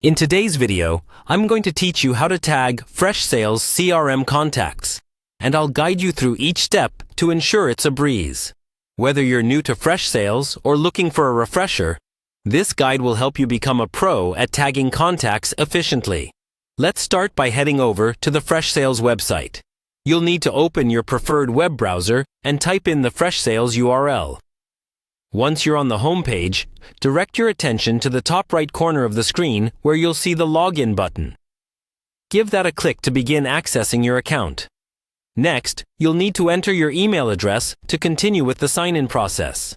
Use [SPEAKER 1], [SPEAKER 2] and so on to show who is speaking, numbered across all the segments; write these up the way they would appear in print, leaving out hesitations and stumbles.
[SPEAKER 1] In today's video, I'm going to teach you how to tag Freshsales CRM contacts, and I'll guide you through each step to ensure it's a breeze. Whether you're new to Freshsales or looking for a refresher, this guide will help you become a pro at tagging contacts efficiently. Let's start by heading over to the Freshsales website. You'll need to open your preferred web browser and type in the Freshsales URL. Once you're on the home page, direct your attention to the top right corner of the screen where you'll see the Login button. Give that a click to begin accessing your account. Next, you'll need to enter your email address to continue with the sign-in process.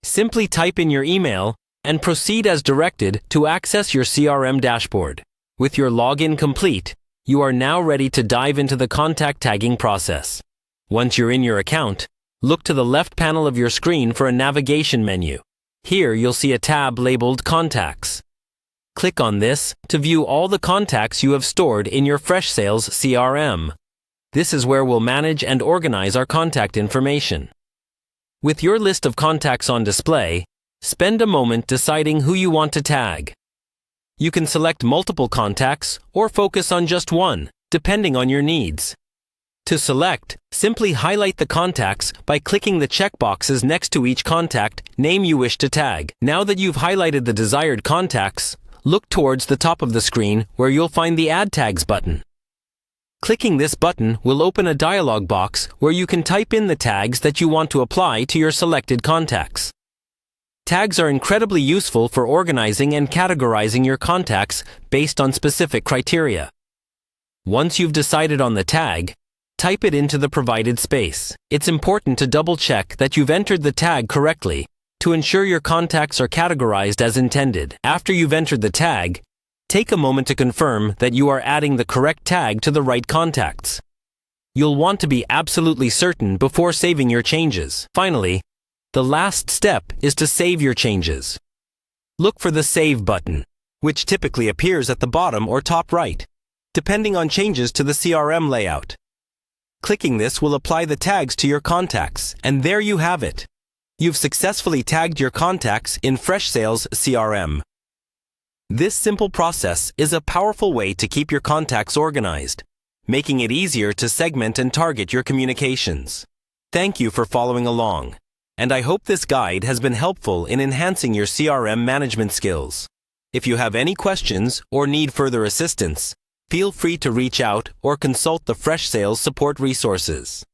[SPEAKER 1] Simply type in your email and proceed as directed to access your CRM dashboard. With your login complete, you are now ready to dive into the contact tagging process. Once you're in your account, look to the left panel of your screen for a navigation menu. Here you'll see a tab labeled Contacts. Click on this to view all the contacts you have stored in your Freshsales CRM. This is where we'll manage and organize our contact information. With your list of contacts on display, spend a moment deciding who you want to tag. You can select multiple contacts or focus on just one, depending on your needs. To select, simply highlight the contacts by clicking the checkboxes next to each contact name you wish to tag. Now that you've highlighted the desired contacts, look towards the top of the screen where you'll find the Add Tags button. Clicking this button will open a dialog box where you can type in the tags that you want to apply to your selected contacts. Tags are incredibly useful for organizing and categorizing your contacts based on specific criteria. Once you've decided on the tag, type it into the provided space. It's important to double-check that you've entered the tag correctly to ensure your contacts are categorized as intended. After you've entered the tag, take a moment to confirm that you are adding the correct tag to the right contacts. You'll want to be absolutely certain before saving your changes. Finally, the last step is to save your changes. Look for the Save button, which typically appears at the bottom or top right, depending on changes to the CRM layout. Clicking this will apply the tags to your contacts, and there you have it. You've successfully tagged your contacts in Freshsales CRM. This simple process is a powerful way to keep your contacts organized, making it easier to segment and target your communications. Thank you for following along, and I hope this guide has been helpful in enhancing your CRM management skills. If you have any questions or need further assistance, feel free to reach out or consult the Freshsales support resources.